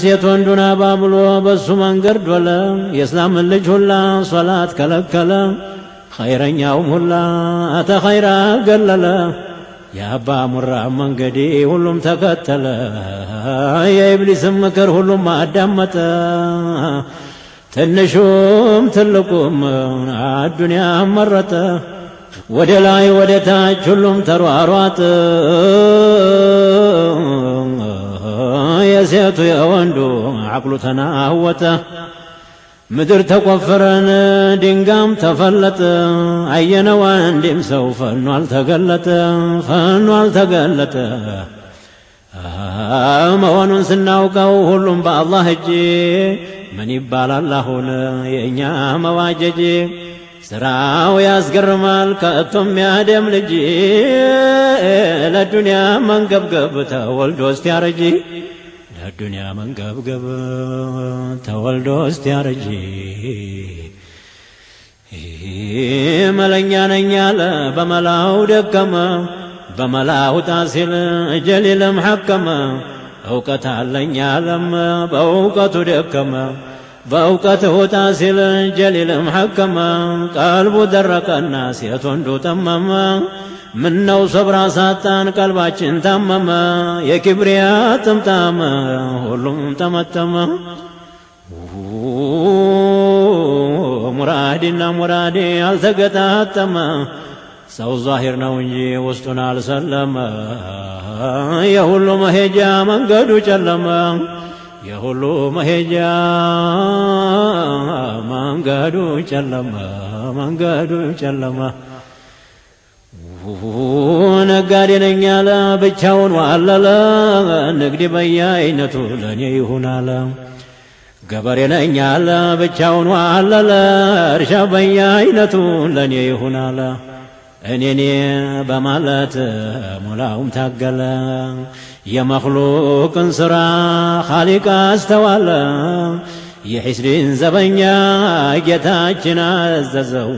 ሴት ወንዱን አባብሎ በሱ መንገድ ዶለ የእስላም ልጅ ሁላ ሶላት ከለከለ ኸይረኛውም ሁላ ተኸይራ ገለለ የአባ ሙራ መንገዴ ሁሉም ተከተለ የኢብሊስም ምክር ሁሉም አዳመጠ ትንሹም ትልቁም አዱንያ መረጠ ወደ ላይ ወደ ታች ሁሉም ተሯሯጠ የሴቱ የወንዱ አቅሉ ተናወጠ ምድር ተቆፈረን ድንጋም ተፈለጠ አየነው አንድም ሰው ፈኖ አልተገለጠ መሆኑን ስናውቀው ሁሉም በአላህ እጅ ምን ይባላል አሁን የእኛ መዋጀጅ ስራው ያስገርማል ከቶም ያደም ልጅ ለዱንያ መንገብገብ ተወልዶ እስቲያረጅ ለዱንያ መንገብገብ ተወልዶ እስቲያረጅ መለኛ ነኝ አለ በመላው ደከመ በመላው ታሲል ጀሊልም ሐከመ እውቀት አለኝ አለም በእውቀቱ ደከመ በእውቀት ውጣ ሲል ጀሊልም ሐከመ ቀልቡ ደረቀና ሴት ወንዱ ጠመመ ምነው ሰብራ ሳጣን ቀልባችን ታመመ የኪብሪያ ጥምጣመ ሁሉም ተመተመ ሙራዲና ሙራዲ አልተገጣጠመ ሰው ዛሂር ነው እንጂ ውስጡን አልሰለመ የሁሉ መሄጃ መንገዱ ጨለመ የሁሉ መሄጃ መንገዱ ጨለመ ነጋዴ ነኝ አለ ብቻውን ዋለለ ንግድ በየአይነቱ ለኔ ይሁን አለ ገበሬ ነኝ አለ ብቻውን ዋለለ እርሻ በየአይነቱ ለኔ ይሁን አለ እኔ በማለት ሙላውም ታገለ የመኽሉቅን ሥራ ኻሊቅ አስተዋለ የሒስሪን ዘበኛ ጌታችን አዘዘው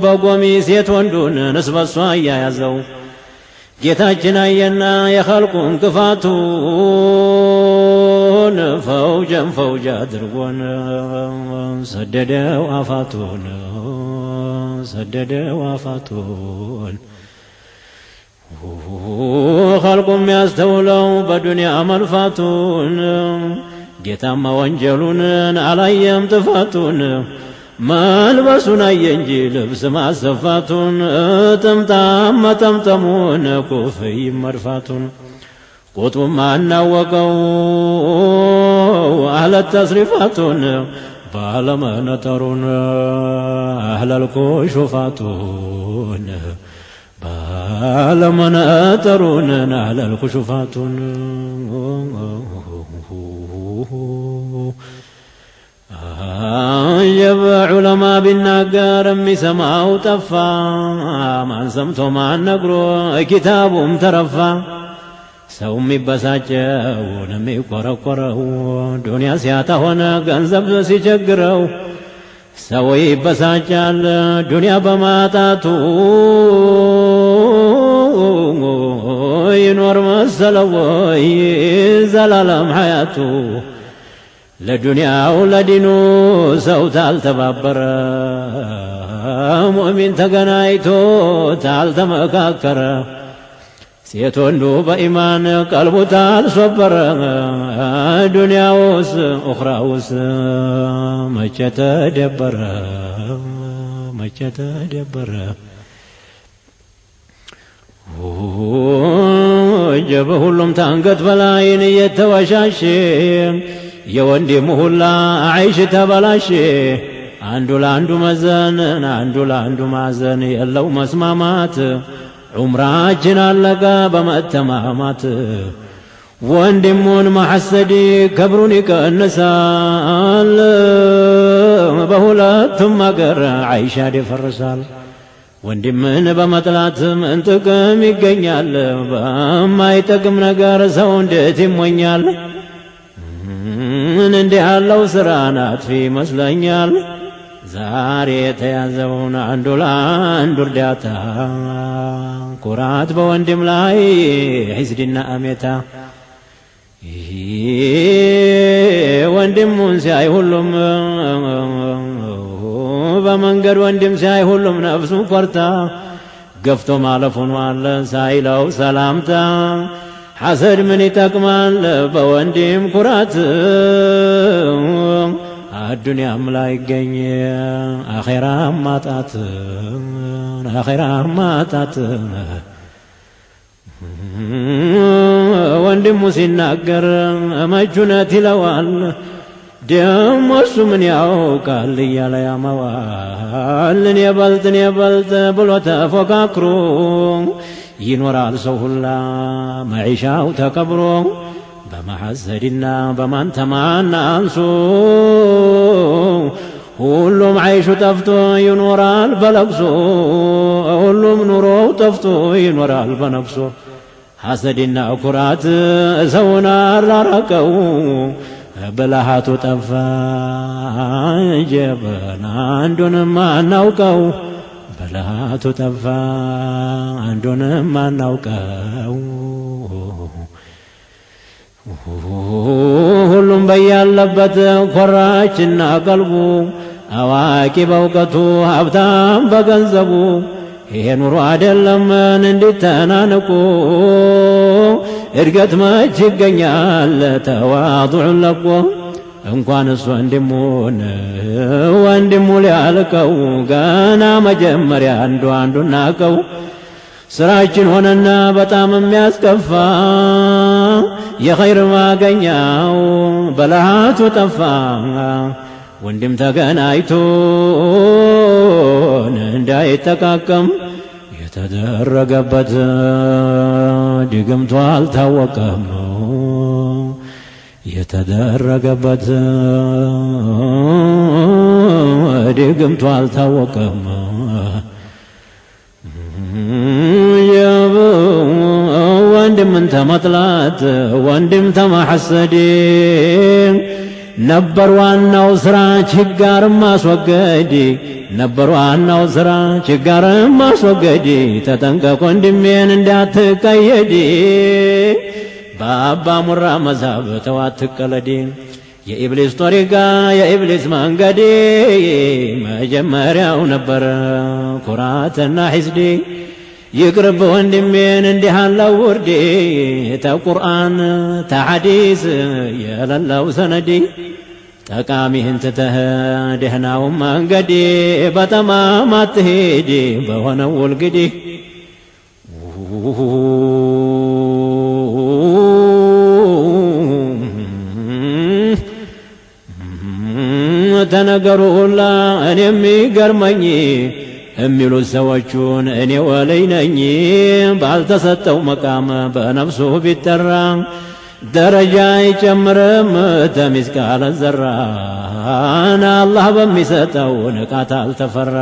በጎሚ ሴት ወንዱን ንስበሷ እያያዘው ጌታችን አየና የኸልቁን ክፋቱን ፈውጀ አድርጎን ሰደደው አፋቱን ኸልቁም ያስተውለው በዱንያ መልፋቱን ጌታማ ወንጀሉን አላየም ጥፋቱን መልበሱን አየ እንጂ ልብስ ማሰፋቱን ጥምጣም መጠምጠሙን ኩፍይ መድፋቱን ቁጥቡም አናወቀው አህለት ተስሪፋቱን ባለመነጠሩን አህለል ኩሹፋቱን ባለመነጠሩን አህለል ኩሹፋቱን አየበ ዑለማ ቢናገር የሚሰማው ጠፋ ማን ሰምቶ ማን ነግሮ ኪታቡም ተረፋ ሰው የሚበሳጨውን የሚቆረቆረው ዱንያ ሲያጣ ሆነ ገንዘብ ሲቸግረው ሰው ይበሳጫል ዱንያ በማጣቱ ይኖር መሰለው ወይ ዘላለም ሐያቱ ለዱንያው ለዲኑ ሰው ታልተባበረ ሙእሚን ተገናኝቶ ታልተመካከረ ሴት ወንዱ በኢማን ቀልቡ ታልሶበረ ዱንያውስ ኡኽራውስ መቼ ተደበረ ጀበ ሁሉም ታንገት በላይን እየተወሻሼ የወንድሙ ሁላ አይሽ ተበላሽ አንዱ ለአንዱ መዘንን አንዱ ለአንዱ ማዘን የለው መስማማት ዑምራችን አለቀ በመተማማት ወንድሙን ማሐሰድ ክብሩን ይቀንሳል በሁለቱም አገር አይሻ ይፈርሳል ወንድምን በመጥላት ምን ጥቅም ይገኛል በማይጠቅም ነገር ሰው እንዴት ይሞኛል ምን እንዲህ ያለው ሥራ ናጥፊ ይመስለኛል ዛሬ የተያዘውን አንዱ ለአንዱ እርዳታ ኩራት በወንድም ላይ ሒስድና አሜታ ወንድሙን ሲያይ ሁሉም በመንገድ ወንድም ሲያይ ሁሉም ነፍሱን ፈርታ ገፍቶ ማለፉን ዋለ ሳይለው ሰላምታ ሐሰድ ምን ይጠቅማል በወንድም ኩራት አዱንያም ላይ ይገኝ አኺራም ማጣት ወንድሙ ሲናገር መቹነት ይለዋል ደሞ እሱ ምን ያውቃል እያለ ያማዋል እኔ በልጥ ብሎ ተፎካክሮ ይኖራል ሰው ሁላ መዒሻው ተከብሮ በመሐሰድና በማንተማና አንሱ ሁሉም ዓይሹ ጠፍቶ ይኖራል በለቅሶ ሁሉም ኑሮው ጠፍቶ ይኖራል በነፍሶ ሐሰድና ኩራት ሰውን አራራቀው ብልሃቱ ጠፋ ጀበና አንዱንም አናውቀው ብልሃቱ ጠፋ አንዱንም አናውቀው ሁሉም በያለበት ኮራችና ቀልቡ አዋቂ በእውቀቱ ሀብታም በገንዘቡ ይሄ ኑሮ አይደለምን እንዲተናነቁ እድገት መች ይገኛል ተዋዱዕን ለቆ እንኳንስ ወንድሙ ሊያልቀው ገና መጀመሪያ አንዱን ናቀው ስራችን ሆነና በጣም የሚያስከፋ የኸይር ማገኛው በልሃቱ ጠፋ ወንድም ተገናኝቶን እንዳይጠቃቀም የተደረገበት ድግምቱ አልታወቀም የተደረገበት ድግምቱ አልታወቀም ወንድምን ተመጥላት ወንድም ተማሐሰድ ነበር ዋናው ስራ ችጋርም ማስወገድ ነበር ዋናው ስራ ችጋርም ማስወገድ ተጠንቀቅ ወንድሜን እንዳትቀየድ በአባ ሙራ መዛብ ተዋትቀለድ የኢብሊስ ጦሪቃ የኢብሊስ መንገድ መጀመሪያው ነበር ኩራትና ሒስድ ይቅርብ ወንድሜን እንዲህ አለው ውርዴ ተቁርአን ተሐዲስ የሌለው ሰነድ ጠቃሚህን ትተህ ደህናውን መንገድ በጠማማ አትሂድ በሆነው ውልግድ ተነገሩ ሁላ እኔ የሚገርመኝ የሚሉት ሰዎቹን እኔ ወለይ ነኝ ባልተሰጠው መቃም በነፍሱ ቢጠራ ደረጃ አይጨምርም ተሚስቃለ ዘራን አላህ በሚሰጠው ንቃት አልተፈራ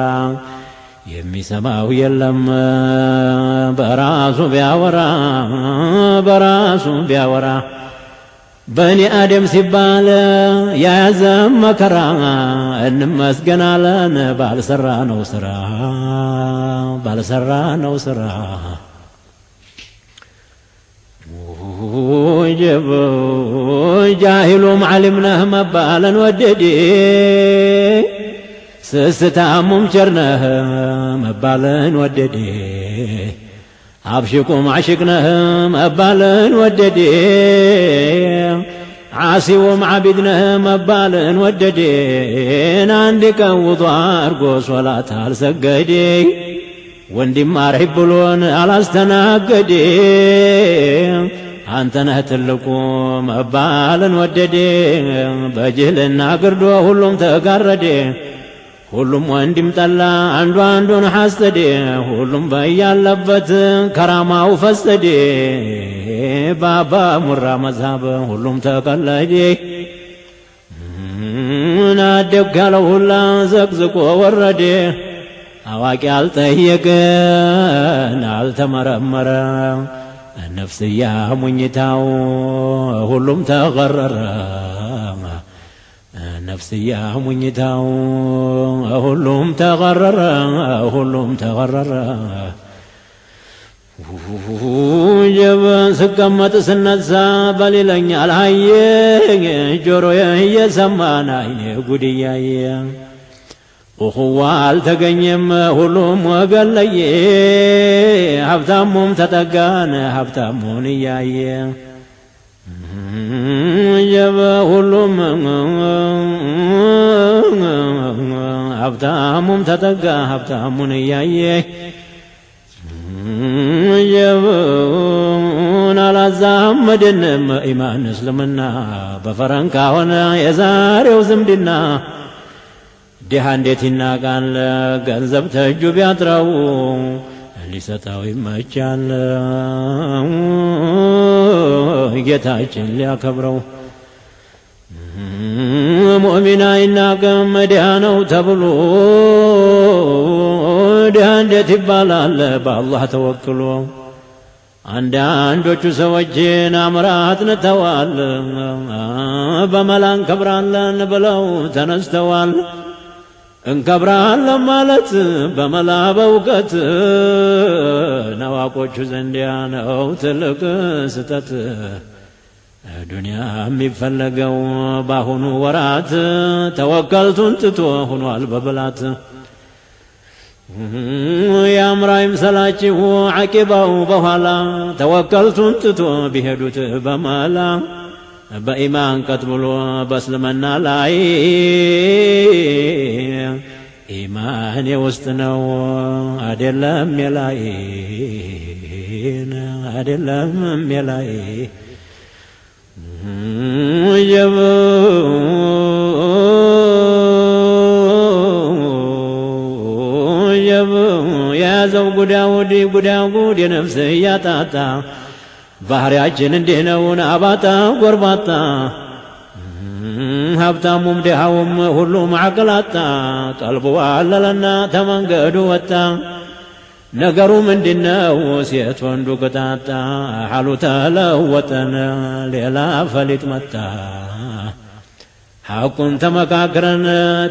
የሚሰማው የለም በራሱ ቢያወራ በኒ አደም ሲባል ያያዘም መከራ እንመስገናለን ባልሰራ ነው ስራ ወጀብ ጃሂሉም ዓሊምነህ መባለን ወደዴ ስስታሙም ቸርነህ መባለን ወደዴ አብሽቁም አሽቅነህ መባለን ወደዴ ዓሲውም ዓቢድነህ መባለን ወደዴ አንድ ቀን ውዱእ አርጎ ሶላት አልሰገዴ ወንድም አርሂብ ብሎን አላስተናገዴ አንተነህ ትልቁ መባለን ወደዴ በጅህልና ግርዶ ሁሉም ተጋረዴ ሁሉም ወንድም ጠላ አንዱን ሐሰዴ ሁሉም በያለበት ከራማው ፈሰዴ ባባ ሙራ መዝሃብ ሁሉም ተቀለዴ ናደግ ያለው ሁላ ዘቅዝቆ ወረዴ አዋቂ አልጠየቅን አልተመረመረ ነፍስያ ሙኝታው ሁሉም ተቀረረ ነፍስያ ሙኝታው ሁሉም ተቀረረ ጀብ ስቀመጥ ስነሳ በሌለኛል ሀየ ጆሮዬ እየሰማን አይኔ ጉድ እያየ እኹዋ አልተገኘም ሁሉም ወገን ለየ ሀብታሙም ተጠጋን ሀብታሙን እያየ ጀብ ሁሉም ሀብታሙም ተጠጋ ሀብታሙን እያየ ጀብን አላዛመድንም ኢማን እስልምና በፈረንካ ሆነ የዛሬው ዝምድና ድሃ እንዴት ይናቃል ገንዘብ ተእጁ ቢያጥረው ሊሰጠው ይመቻል ጌታችን ሊያከብረው ሙእሚን አይናቅም ድሃ ነው ተብሎ ድሃ እንዴት ይባላል በአላህ ተወክሎ አንዳንዶቹ ሰዎችን አምራ አጥንተዋል በመላ እንከብራለን ብለው ተነስተዋል እንከብራለን ማለት በመላ በእውቀት ነዋቆቹ ዘንዲያ ነው ትልቅ ስተት ዱንያ የሚፈለገው ባሁኑ ወራት ተወከልቱን ትቶ ሆኗል በብላት ያምራ ይምሰላችሁ ዓቂባው በኋላ ተወከልቱን ትቶ ቢሄዱት በመላ በኢማን ቀጥ ብሎ በእስልምና ላይ ኢማን የውስጥ ነው አይደለም የላይ አይደለም የላይ የያዘው ጉዳውድ ጉዳጉድ የነፍስ እያጣጣ ባህሪያችን እንዲህ ነውን አባጣ ጎርባጣ ሀብታሙም ድሃውም ሁሉም አቅላጣ ቀልቡ አለለና ተመንገዱ ወጣ ነገሩ ምንድነው ሴት ወንዱ ቅጣጣ ሐሉ ተለወጠን ሌላ ፈሊጥ መጣ ሐቁን ተመካክረን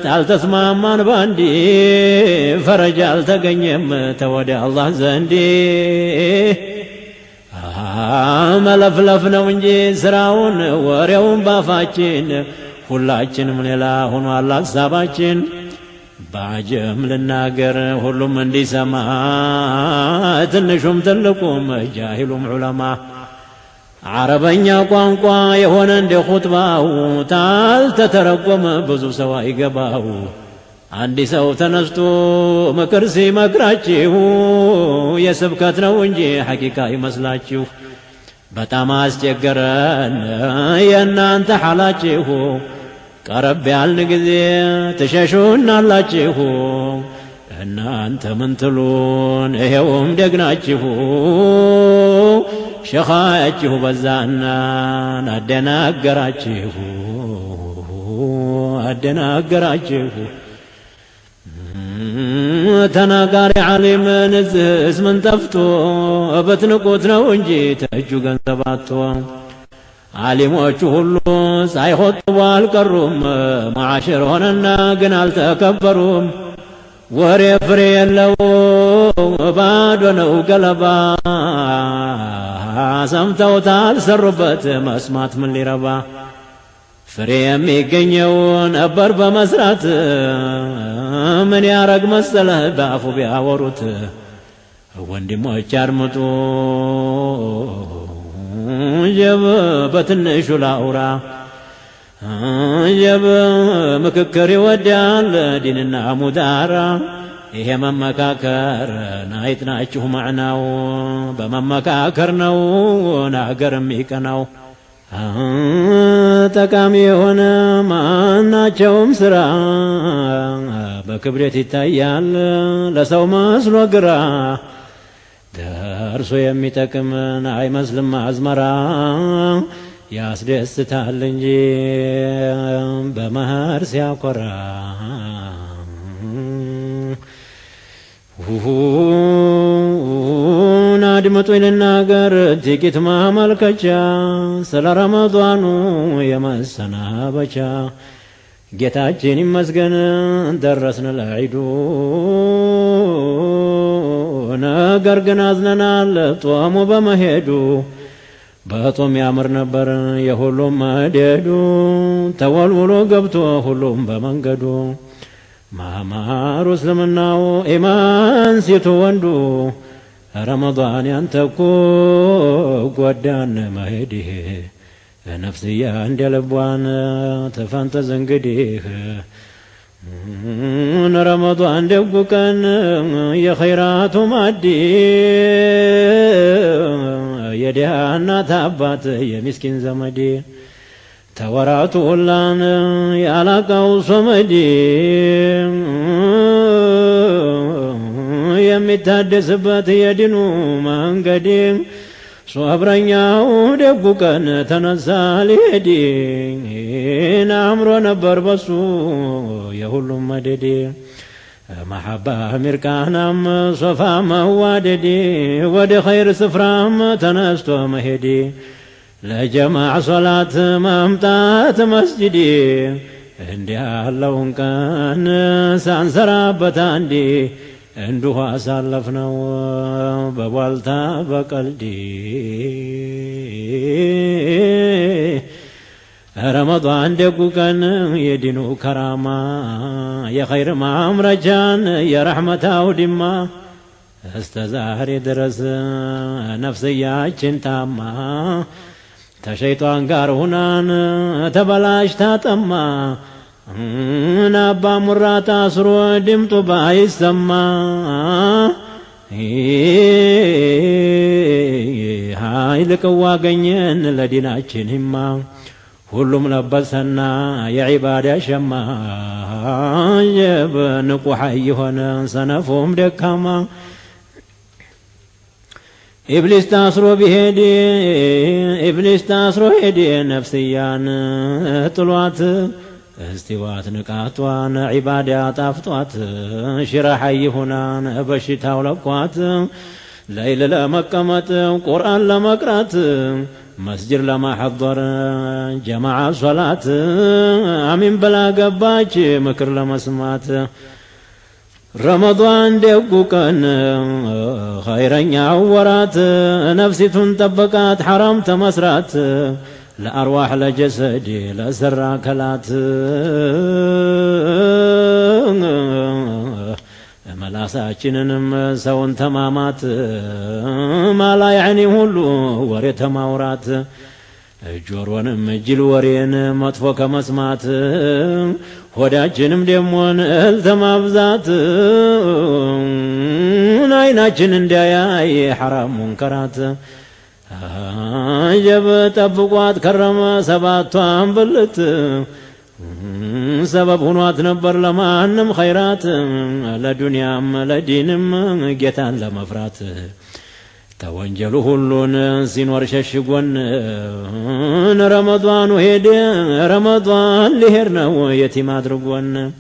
ታልተስማማን ባንዲ ፈረጃ አልተገኘም ተወደ አላህ ዘንዲ መለፍለፍ ነው እንጂ ስራውን ወሬውን ባፋችን ሁላችንም ሌላ ሆኗል ሐሳባችን ባጀም ልናገር ሁሉም እንዲሰማ ትንሹም ትልቁም ጃሂሉም ዑለማ አረበኛ ቋንቋ የሆነ እንደ ኹጥባው ታልተተረጎመ ብዙ ሰው አይገባው አንድ ሰው ተነስቶ ምክር ሲመክራችሁ የስብከት ነው እንጂ ሐቂቃ ይመስላችሁ በጣም አስቸገረን የእናንተ ሐላችሁ ቀረብ ያልን ጊዜ ትሸሹናላችሁ እናንተ ምን ትሉን ይሄውም ደግናችሁ ሸኻያችሁ በዛና አደናገራችሁ ተናጋሪ ዓሊምን እስምን ጠፍቶ በትንቁት ነው እንጂ ተእጁ ገንዘብ አጥቶ ዓሊሞቹ ሁሉ ሳይሆጥቡ አልቀሩም ማዓሽር ሆነና ግን አልተከበሩም ወሬ ፍሬ የለው ባዶ ነው ገለባ ሰምተውታል ሰሩበት መስማት ምን ሊረባ ፍሬ የሚገኘው ነበር በመስራት ምን ያረግ መሰለህ በአፉ ቢያወሩት ወንድሞች አድምጡ ጀብ በትንሹ ላውራ ጀብ ምክክር ይወዳል ዲንና ሙዳራ ይሄ መመካከር ናይጥናችሁ ማዕናው በመመካከር ነው ናገር የሚቀናው ጠቃሚ የሆነ ማናቸውም ስራ በክብደት ይታያል ለሰው መስሎ ግራ ደርሶ የሚጠቅምን አይመስልም አዝመራ ያስደስታል እንጂ በመኸር ሲያኮራ አድምጡኝ ልናገር ጥቂት ማመልከቻ ስለ ረመዷኑ የመሰናበቻ ጌታችን ይመስገን ደረስን ለዒዱ ነገር ግን አዝነናል ጦሙ በመሄዱ በጦም ያምር ነበር የሁሉም መደዱ ተወልውሎ ገብቶ ሁሉም በመንገዱ ማማሩ እስልምናው ኢማን ሴቱ ወንዱ ረመዳን ያንተኮ ጎዳን መሄድህ ነፍስያ እንደ ልቧን ተፈንጠዝ እንግዲህ ረመዳን ደጉ ቀን የኸይራቱ ማዲ የድሃ እናት አባት የሚስኪን ዘመዴ ተወራቱ ሁላን ያላቃው ሶመዴ የሚታደስበት የዲኑ መንገዴ ሶብረኛው ደጉ ቀን ተነሳ ሊሄድ አምሮ ነበር በሱ የሁሉም መደዴ መሐባ ሚርቃናም ሶፋ መዋደዴ ወደ ኸይር ስፍራም ተነስቶ መሄዴ ለጀማዕ ሶላት መምጣት መስጅዴ እንዲህ ያለውን ቀን ሳንሰራበት አንዴ እንዲሁ አሳለፍነው በቧልታ በቀልዴ ረመዳን ደጉ ቀን የዲኑ ከራማ የኸይር ማምረጃን የረሕመታው ድማ እስተ ዛሬ ድረስ ነፍስያችን ታማ ተሸይጧን ጋር ሁናን ተበላሽታ ጠማ አባ ሙራ ታስሮ ድምጡ ባይሰማ ኃይል ቅዋ አገኘን ለዲናችን ሂማ ሁሉም ለበሰና የዒባዳ ሸማ የብንቁ ሐይ ሆነ ሰነፉም ደካማ ኢብሊስ ታስሮ ሄዴ ነፍስያን ጥሏት استوات نقاطوان عبادة طافطوات شرحي هنا بشتاو لقوات ليل لمقمت قرآن لمقرات مسجد لما حضر جماعة صلاة امين بلا قباج مكر لما سمات رمضان دقو كان خيرا يعورات نفسي تنطبقات حرام تمسرات لأرواح لجسد لسرى كلات ملاساتشننم سون تمامات ما لا يعني هلو وري تماورات جورونم جل ورين مطفو كمسمات ሆዳችንም ደሞን እልተማብዛት አይናችን እንዳያይ حرام منكرات جب طبقات كرم سباتوان بلت سبب هنوات نبر لمانم خيرات لدنيام لدينم جتان لمفرات توانجلو هلون سينور ششقون رمضان وهيد رمضان لهرنا ويتيم ادرقون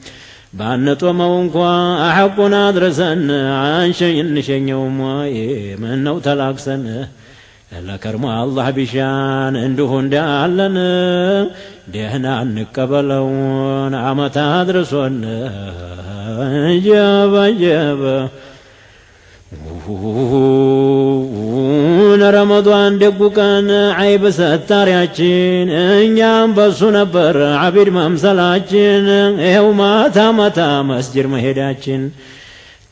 بانتو مونكوا احقنا درسن عن شيء نشينيوم منو تلاقسن لكرم الله بشان عنده እንዳለን ደህና እንቀበለውን አመት አድርሶን ጀበ ረመዳን ደጉ ቀን አይብ ሰታሪያችን እኛም በሱ ነበር አቢድ መምሰላችን ይኸው ማታ ማታ መስጂድ መሄዳችን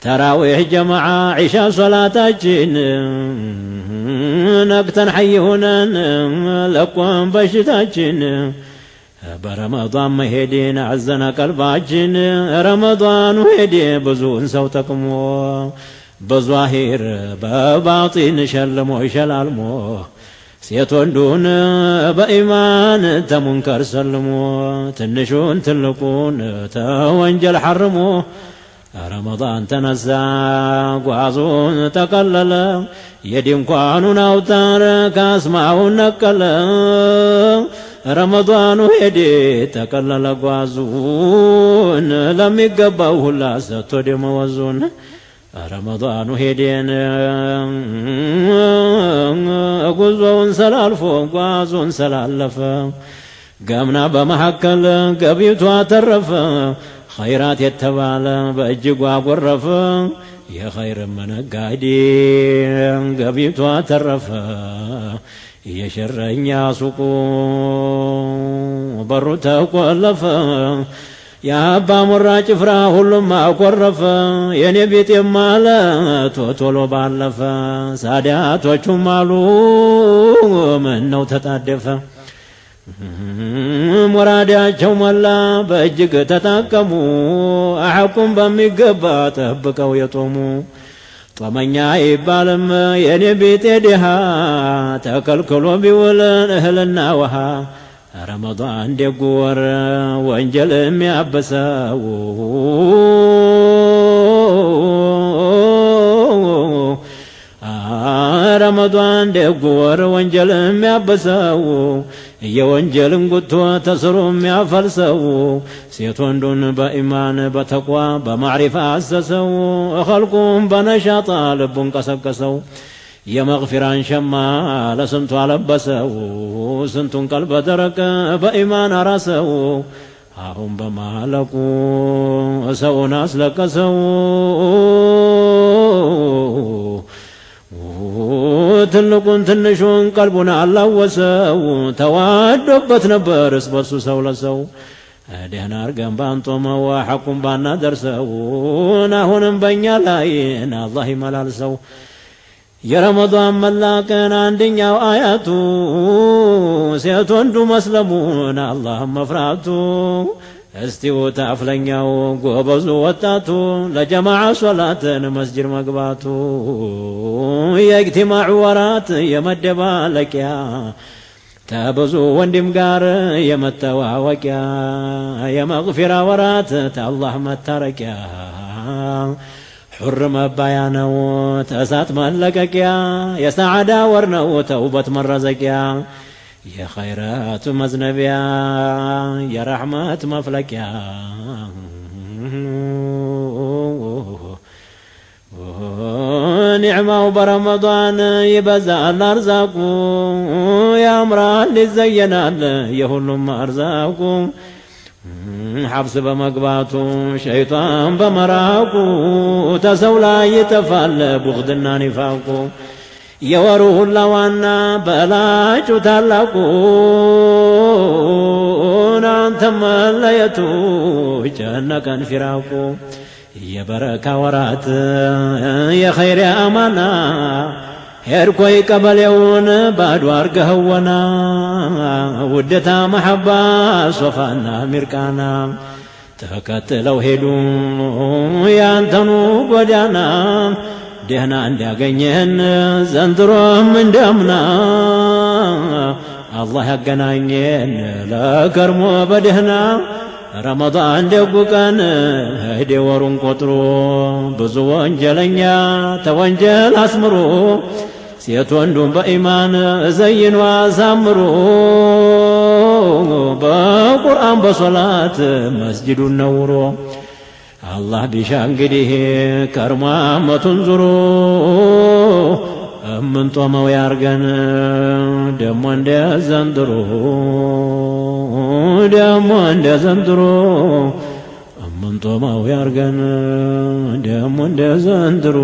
ተራዊህ ጀማዓ ዒሻ ሶላታችን ነቅተን ሐይ ሆነን ለቆም በሽታችን برمضان مهدين عزنا قلباችን رمضان ሄደ ብዙን ሰው ተቅሞ በዛሂር በባጢን ሸልሞ ይሸላልሞ ሴት ወንዱን በኢማን ተሙንከር ሰልሞ ትንሹን ትልቁን ተወንጀል ሐርሞ رمضان تنزا ጓዙን ተቀለለ የድንኳኑን አውታር ካስማው ነቀለ رمضان ሄደ ተቀለለ ጓዙን ለሚገባው ሁላ ሰጥቶ ደመወዙን رمضان ሄደን ጉዞውን ሰላልፎ ጓዙን ሰላለፈ ገምና በመሐከል ገቢቷ ተረፈ خيرات يتبالا بأجقوا قرفا የኸይር መነጋዴ ገቢቷ ተረፈ የሸረኛ ሱቁ በሩ ተቆለፈ የአባ ሙራ ጭፍራ ሁሉም አኮረፈ የኔ ቤቴም አለ ቶሎ ባለፈ ሳዳቶቹም አሉ ምነው ተጣደፈ ሙራዳቸው ሞላ በእጅግ ተታከሙ አሐቁም በሚገባ ጠብቀው የጦሙ ጦመኛ ይባልም የኔ ቤቴ ድሃ ተከልክሎ ቢውል እህልና ውሃ ረመዳን ደጉ ወር ወንጀል የሚያበሰው ረመዳን ደጉ ወር ወንጀል የሚያበሰው የወንጀልን ጉቶ ተስሮ የሚያፈልሰው ሴት ወንዱን በኢማን በተቋ በማዕሪፋ አሰሰው ኸልቁም በነሻጣ ልቡን ቀሰቀሰው የመግፊራን ሸማ ለስንቱ አለበሰው ስንቱን ቀልበ ደረቅ በኢማን አራሰው አሁን በማለቁ ሰውን አስለቀሰው ትልቁን ትንሹን ቀልቡን አላወሰው ተዋዶበት ነበር እስበርሱ ሰው ለሰው ደህና አርገን ባንጦመው ሐቁን ባናደርሰው አሁንም በእኛ ላይ አላህ ይመላልሰው የረመዳን መላቀን አንደኛው አያቱ ሴት ወንዱ መስለሙን አላህ መፍራቱ እስቲው ታፍለኛው ጎበዙ ወጣቱ ለጀማዓ ሶላትን መስጂድ መግባቱ የእጅቲማዕ ወራት የመደባለቂያ ተብዙ ወንድም ጋር የመተዋወቂያ የመግፊራ ወራት ተአላህ መታረቂያ ሑር መባያ ነው ተእሳት መለቀቂያ የሰዓዳ ወር ነው ተውበት መረዘቂያ የኸይራት መዝነቢያ የረሕመት መፍለቂያ ኒዕማው በረመዳን ይበዛል አርዛቁ ያምራል ይዘየናል የሁሉም አርዛቁ ሐብስ በመግባቱ ሸይጣን በመራቁ ተሰው ላይ ይጠፋል ቡግድና ኒፋቁ የወሩ ሁላ ዋና በላጩ ታላቁ አንተ መለየቱ ጨነቀን ፊራቁ የበረካ ወራት የኸይር አማና ሄድኮይ ቀበሌውን ባዶ አርገኸወና ውደታ መሐባ ሶፋና ሚርቃና ተከትለው ሄዱ ያንተኑ ጎዳና ደህና እንዲያገኘን ዘንድሮም እንደምና አላህ ያገናኘን ለከርሞ በደህና ረመዳን ደጉ ቀን ሄደ ወሩን ቆጥሮ ብዙ ወንጀለኛ ተወንጀል አስምሮ ሴት ወንዱን በኢማን ዘይኖ አሳምሮ በቁርአን በሶላት መስጂዱን ነውሮ አላህ ቢሻ እንግዲህ ከርሞ ዓመቱን ዙሮ እምንጦመው ያርገን ደሞ እንደ ዘንድሮ ደሞ እንደ ዘንድሮ እምንጦመው ያርገን ደሞ እንደ ዘንድሮ